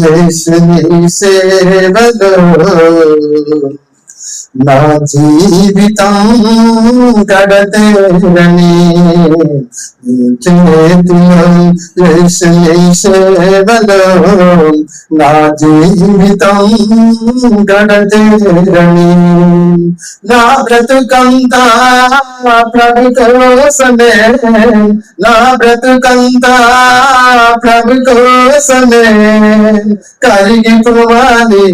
యేసుని సేవలో నా జీవితం గడతేరని చేతిలో యేసుని సేవలో నా జీవితం గడతేరని నా బ్రతుకంతా ప్రభు కోసమే నా బ్రతుకంతా ప్రభు కోసమే కరిగిపోవాలి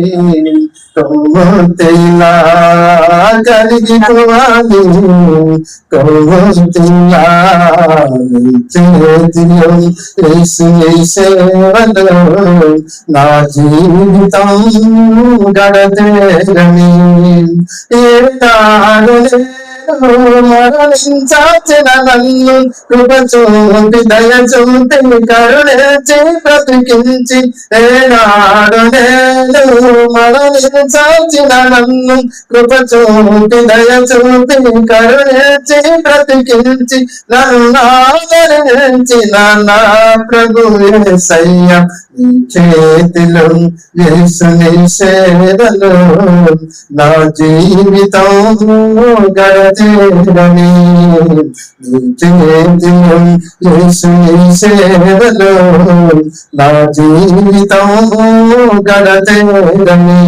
కొవ్వొత్తిలా కరిగిపోవాలి కొవ్వొత్తిలా చేతిలో యేసుని సేవలో నా జీవితం గడతేరని ఏడాడలే మరణించాచిన నన్ను కృప చూపి దయ చూపి కరుణించి బ్రతికించి ఏనాడు నేను మరణించాచిన నన్ను కృప చూపి దయ చూపి కరుణించి బ్రతికించి నన్ను ఆదరించిన నా ప్రభు యేసయ్య చేతిలో యేసుని సేవలో నా జీవితం గడతేరని చేతిలో యేసుని సేవలో నా జీవితం గడతేరని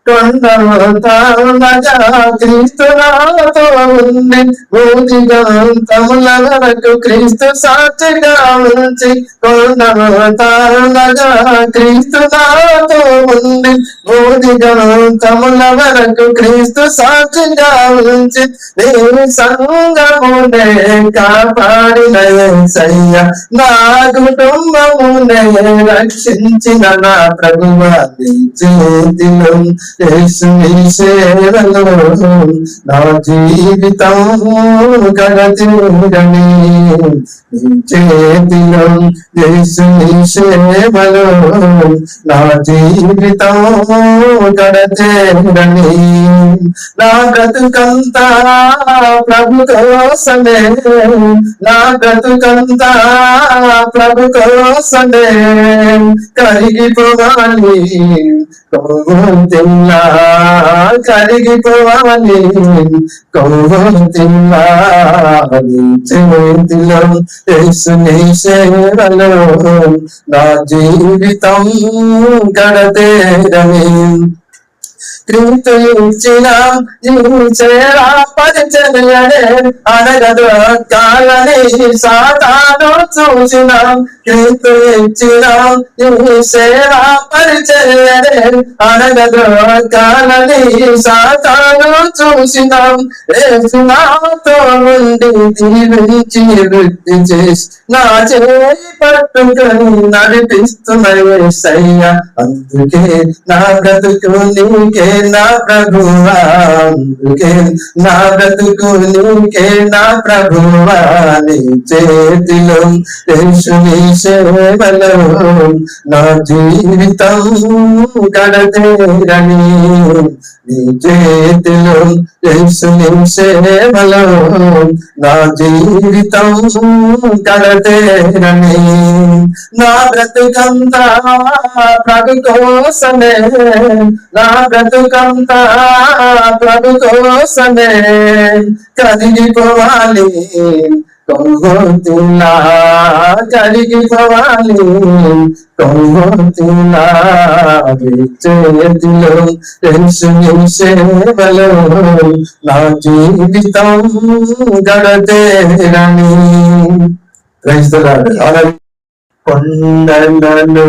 కొండవతానగా క్రీస్తు నాతో ఉంది భూదిగంతముల వరకు క్రీస్తు సాక్షిగా ఉంచి కొండవతానగా క్రీస్తు నాతో ఉంది భూదిగంతముల వరకు క్రీస్తు సాక్షిగా ఉంచి నేను సంగమునే కాపాడిన యేసయ్య నా కుటుంబమునే రక్షించిన నా ప్రభువా నీ చేతిలో యేసుని సేవలో నా జీవితం గడతేరని చేతిలో యేసుని సేవలో నా జీవితం గడతేరని నా బ్రతుకంతా ప్రభు కోసమే నా బ్రతుకంతా ప్రభు కోసమే కరిగిపోవాలి కొవ్వొత్తిలా కరిగిపోవాలి కొవ్వొత్తిలా చేతిలో యేసుని సేవలో నా జీవితం గడతేరని క్రీస్తు ఇచ్చిన చేరా పరిచర్యనే అనగదు కాలని సాతాను చూసిన క్రీస్తు ఇచ్చిన సేరా పరిచర్యనే అనగదు కాలని సాతాను చూసిన యేసునాతో ఉండి దీవించి వృద్ధి చేసి నా చేయి పట్టుకొని నడిపిస్తున్న యేసయ్య అందుకే నా బ్రతుకు నీకే నా ప్రభువా అందుకే నా బ్రతుకు నీకే నా ప్రభువా నీ చేతిలో యేసుని సేవలో నా జీవితం గడతేరని నీ చేతిలో యేసుని సేవలో నా జీవితం గడతేరని నా బ్రతుకంతా ప్రభు కోసమే నా బ్రతుకంతా ప్రభు కోసమే కరిగిపోవాలి కొవ్వొత్తిలా కరిగిపోవాలి కొవ్వొత్తిలా చేతిలో యేసుని సేవలో నా జీవితం గడతేరని కొండలను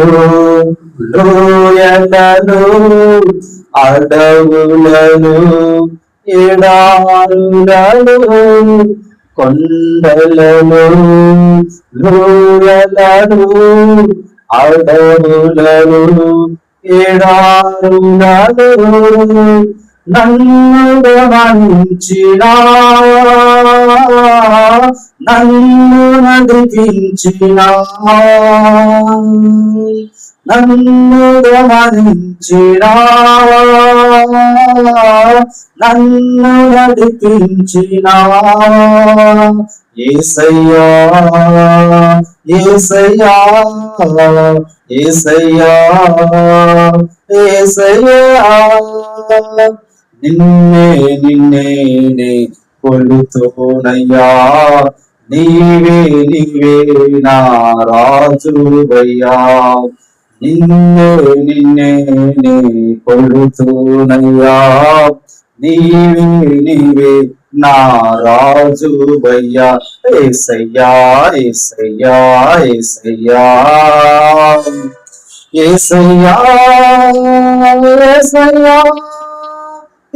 లోయలను అడవులను ఎడారులను కొండలను లోయలను అడవులను ఎడారులను నన్ను గమనించినా నన్ను నడిపించినా నన్ను గమనించినావా, నన్ను నడిపించినావా. యేసయ్యా యేసయ్యా యేసయ్యా యేసయ్యా, నిన్నే నిన్నే నే కొలుతోనయ్యా. నీవే నీవే నా రాజువయ్యా, నిన్నే నిన్నే నే కొలుతోనయ్యా. నీవే నీవే నా రాజువయ్యా. యేసయ్యా యేసయ్యా యేసయ్యా యేసయ్యా యేసయ్యా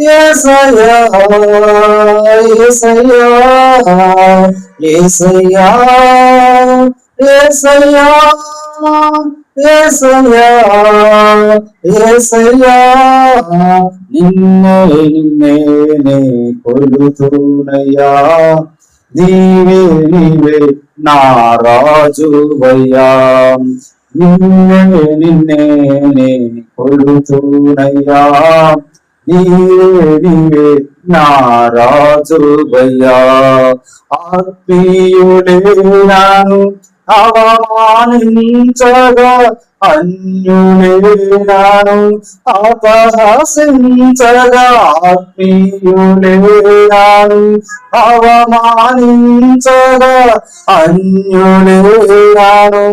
యేసయ్యా యేసయ్యా యేసయ్యా యేసయ్యా యేసయ్యా, నిన్నే నిన్నే నే కొలుతూనయ్యా. నీవే నీవే నా రాజువయ్యా, నిన్నే నిన్నే నే కొలుతూనయ్యా. నీవే నీవే నా రాజువయ్యా. ఆత్మీయుడే నాను అవమానించగా, అన్యులే నాను అపహసించగా. ఆత్మీయులే నాను అవమానించగా, అన్యులే నాను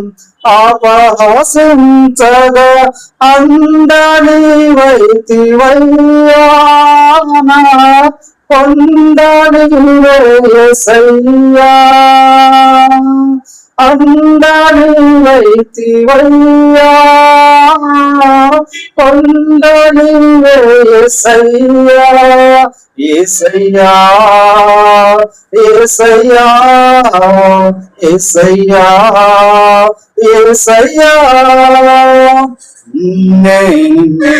అపహసించగా. అందని వైతివయ్యా, కొందని యేసయ్యా. అందని వైతివయ్యా, కొందని యేసయ్యా. యేసయ్యా యేసయ్యా యేసయ్యా యేసయ్యా, నిన్నే నిన్నే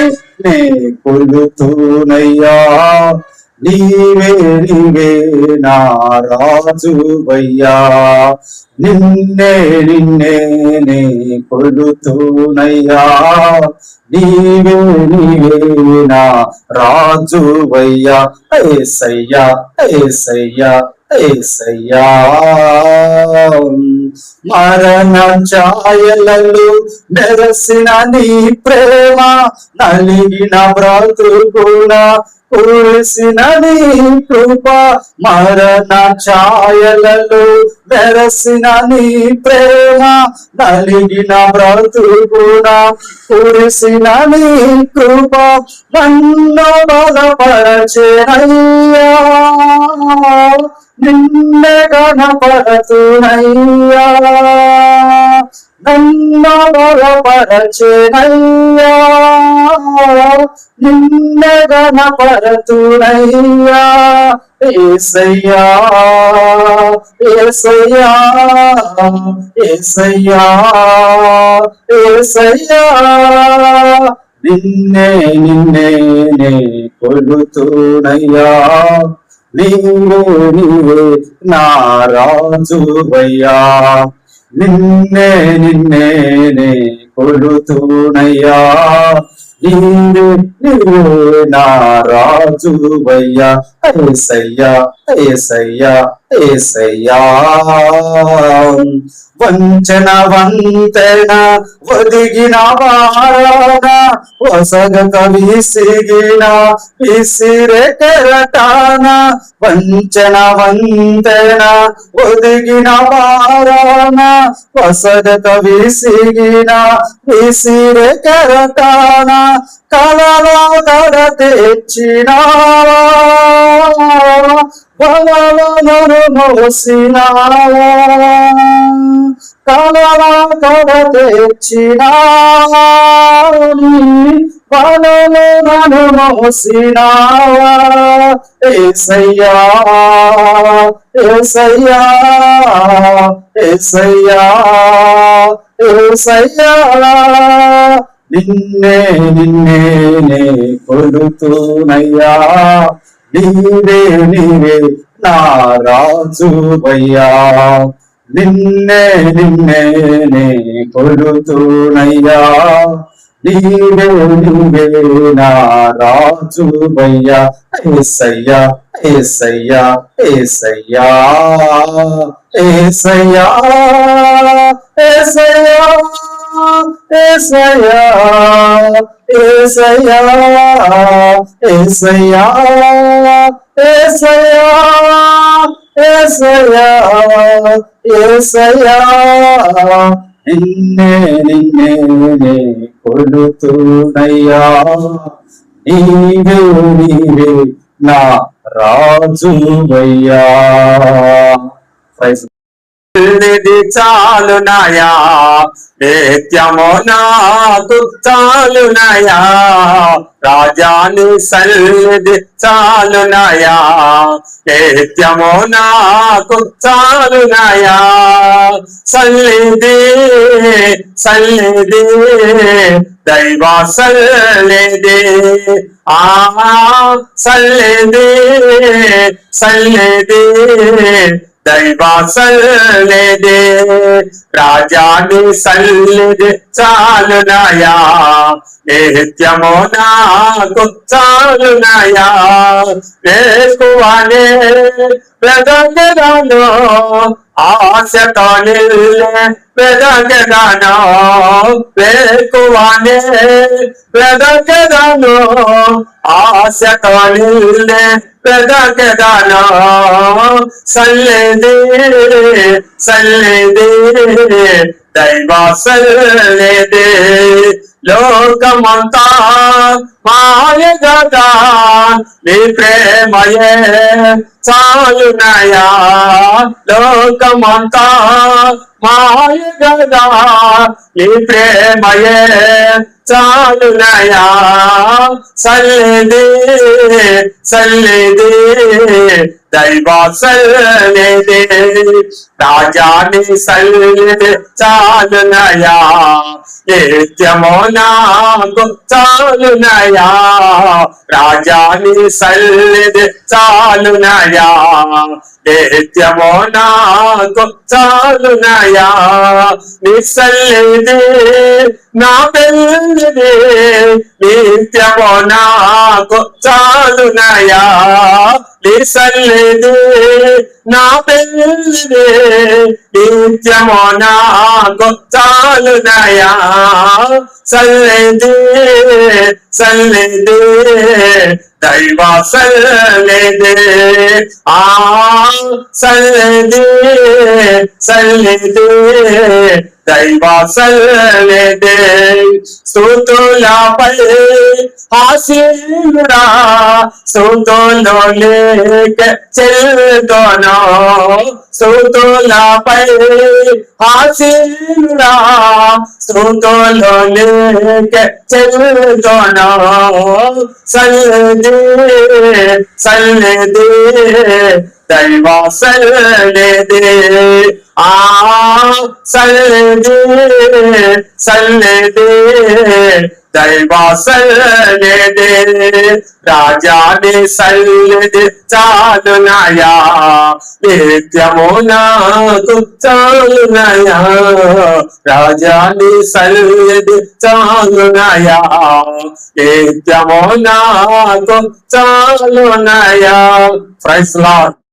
నే కొలుతూనయ్యా. నీవే నీవే నా రాజువయ్యా, నిన్నే నిన్నే నే కొలుతూనయ్యా. నీవే నీవే నా రాజువయ్యా. యేసయ్యా యేసయ్యా యేసయ్యా, మరణ ఛాయలలో మెరసిన నీ ప్రేమ, నలిగిన బ్రతుకున కురిసిన నీ కృప. మరణ ఛాయలలో మెరసిన నీ ప్రేమ, నలిగిన బ్రతుకున కురిసిన నీ కృప. నన్ను బలపరచెనయ్యా, నిన్నే గణపరతునయ్యా. నన్ను బలపరచెనయ్యా, నిన్నే గణపరతునయ్యా. యేసయ్యా యేసయ్యా యేసయ్యా యేసయ్యా, నిన్నే నిన్నే నే కొలుతూనయ్యా. నీవే నీవే నా రాజువయ్యా, నిన్నే నిన్నే నే కొలుతూనయ్యా. నీవే నీవే నా రాజువయ్యా. యేసయ్యా యేసయ్యా యేసయ్యా, వంచన వంతెన ఒదిగిన వారాన, వసగక విసిగిన విసిరే కెరటాన. వంచన వంతెన ఒదిగిన వారాన, వసగక విసిగిన విసిరే కెరటాన. కలలో కడ తెచ్చినావా, వలలో నన్ను మోసినావా. కలలో కడ తెచ్చినావా, వలలో నన్ను మోసినావా. యేసయ్యా యేసయ్యా యేసయ్యా యేసయ్యా, నిన్నే నిన్నే నే కొలుతూనయ్యా. నీవే నీవే నా రాజువయ్యా, నిన్నే నిన్నే నే కొలుతూనయ్యా, నీవే నీవే నా రాజువయ్యా. యేసయ్యా యేసయ్యా యేసయ్యా యేసయ్యా యేసయ్యా యేసయ్యా యేసయ్యా యేసయ్యా యేసయ్యా యేసయ్యా యేసయ్యా నిన్నే నిన్నే నే కొలుతూనయ్యా, నీవే నీవే నా రాజువయ్యా. నిధి చాలునయా, నిత్యము నాకు చాలునయా, రాజాని సన్నిధి చాలునయా, నిత్యము నాకు చాలునయా. సన్నిధి సన్నిధి దైవ సన్నిధి, సన్నిధి సన్నిధి దైవ సన్నిధి, రాజాని సన్నిధి చాలునయా, నిత్యము నాకు చాలునయా. వేకువనే వెదకెదను, ఆశతో నిల్లే వెదకెదను, వేకువనే వెదకెదను, ఆశతో నిల్లే వెదకెదను. సన్నిధి సన్నిధి దైవ సన్నిధి, లోకమంతా మాయ గదా, నీ ప్రేమయే చాలునయా. లోకమంతా మాయ గదా, నీ ప్రేమయే చాలునయా. సన్నిధి సన్నిధి దైవ సన్నిధి, రాజాని సన్నిధి చాలునయా, నిత్యము నాకు చాలునయా. రాజాని సన్నిధి చాలునయా, నిత్యము నాకు చాలునయా. నీ సన్నిధి నా పెన్నిధి, నిత్యము నాకు చాలునయా. నీ సన్నిధి నా పెన్నిధి, నిత్యము నాకు చాలునయా. సన్నిధి సన్నిధి దైవ సన్నిధి, సన్నిధి సన్నిధి దైవ సన్నిధి. స్తుతులపై ఆశీనుడా, స్తుతులు నీకే చెల్లును, స్తుతులపై ఆశీనుడా, స్తుతులు నీకే చెల్లును. సన్నిధి సన్నిధి దైవ సన్నిధి, సన్నిధి సన్నిధి దైవ సన్నిధి, రాజాని సన్నిధి చాలునయా, నిత్యము నాకు చాలునయా. రాజాని సన్నిధి చాలునయా, నిత్యము నాకు చాలునయా. Praise lord.